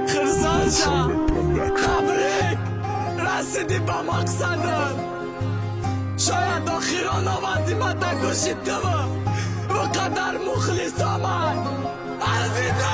خرسانشا تبریک رسیدی به مقصدت. شاید آخران وظیفت نکشید تو و قدر مخلص آمد. الویدا.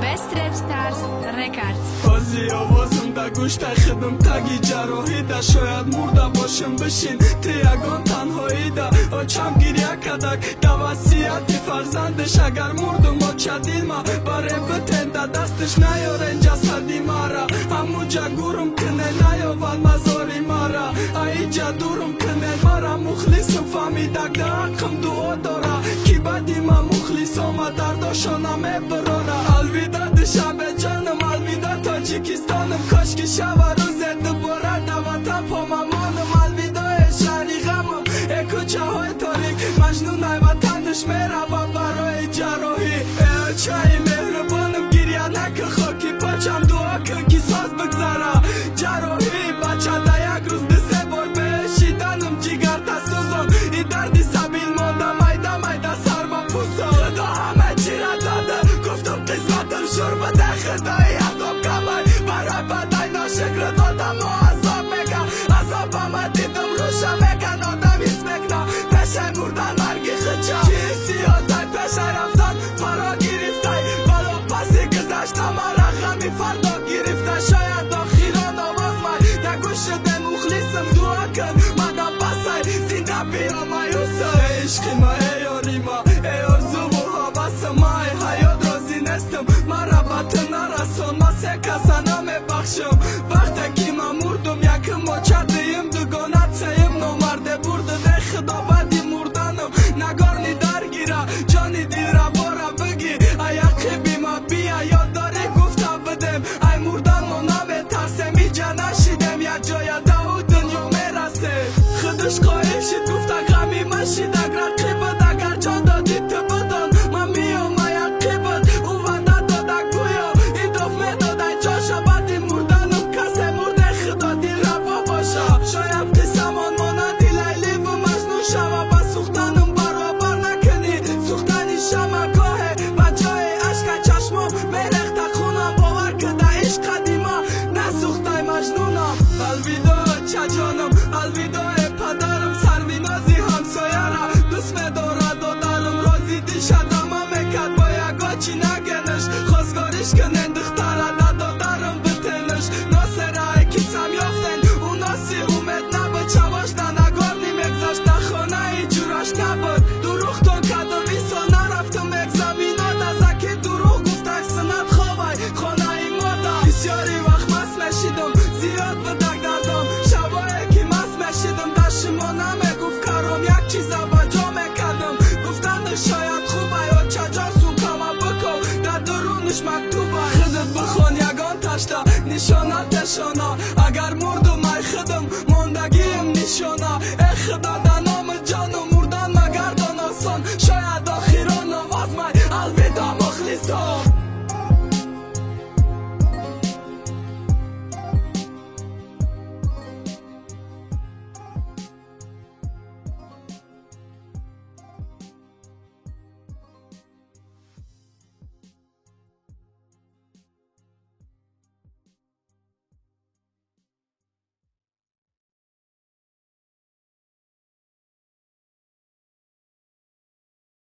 Best Rap Stars Records. بازی آوازم در گوش خدم تگی جراحی ده. شاید مرده باشم بشین تی یگان تنهایی ده. آچم گریه کدک ده وصیتی فرزندش. اگر مردم آچدین ما باره بتن ده دستش نیارن جسدی مرا. همو جگورم کنه نیاون مزاری مرا. ای جدورم کنه مرا مخلصم فهمیدک ده حقم دعا داره. کی بدی من مخلص آمد درداشانم براره. الویدا ده شب جانم الویدا تاجیکستانم. کاش که شب روز دوباره ده وطن پا ممانم. الویدا شهری غمم ای کوچه های تاریک. مجنون ای وطنش میروم برای جراحی. ای چای مهربانم گریه نکن خاکی پاچم دعا کن که ساز بگذاره. جراحی بچه ده یک روز ده سه بار بشیدنم جیگر تسوزم. ای دردی سبیل مانده میده میده سر و پوسم. خدا همه چی را داده گفتم قسمتم شربه ده. خدای عذاب کمای برای بدای ناشکر دادم و عذاب میگم. عذاب همه دیدم روشه میگن آدم ایست میکنم. پشه مردن مرگی خچم چی سیازای پشه رفتن فرا گرفتای. بالا پسی گذشتم رقمی فردا گرفته. شاید آخیران آواز مای دگوش ده مخلصم دعا کن مدام بسای زنده بیا مایوسا. ای عشقی ما ای یاری ما ای ارزو و حواس ما. ای حیات رازی نستم مرا بطن نرسون. ما سه کسا نمیبخشم وقتی که من مردم. یکم مچه دیم دگانت سیم نامرده برده ده. خدا بدی مردنم نگارنی درگیره جانی دیره بارا بگی. ای عقیبی ما بیا یاد داری گفته بدم. ای مردن ما نمیترسم ایجا نشیدم. یا جای دو دنیا میرسه خودش قایل شد گفته غمی مشید. اگر رقیبت اگر جان دادی تو بدان من میام. ای عقیبت او وعده داده گویا این دف میداده جاشا. بدی مردنم کسی مرده خدا دل روا باشه. شاید قسمان مانندی لیلی و مجنون شوه و سوختنم برابر نکنی. سوختنی شمگاهه و جای عشق چشمم میرخته خونم. باور کده عشق قدیما نسوخته مجنونم. الویدا چه جانم الویدا پدرم سروی نازی همسایه را دوست میداره دادنم. رازی دیشه دما میکرد با یگاچی نگنش. خواستگاریش کنن دختره ندادرم بتنش. ناصره کیسم یافتن اون ناسی اومد نبود. چواشتن اگر نمیگذاشت خانه ای جورش نبود. دروغ تو کدو ویسا نرفتم اگزامینات. از اکی دروغ گفت اکسنت خوابای خانه ای مادا. بسیاری وقت مست مشیدم زیاد به دک دردم. شبایی که مست مشیدم دست شما نمیگفت کارم. یک چیزا با جا میکردم گفتن شاید خوبه یا چجا سون کامه بکن در درونش مکتوبه. خودت بخون یگان تشتا نشانه تشانه. اگر مردم ای خودم ماندگیم نشانه. ای خدا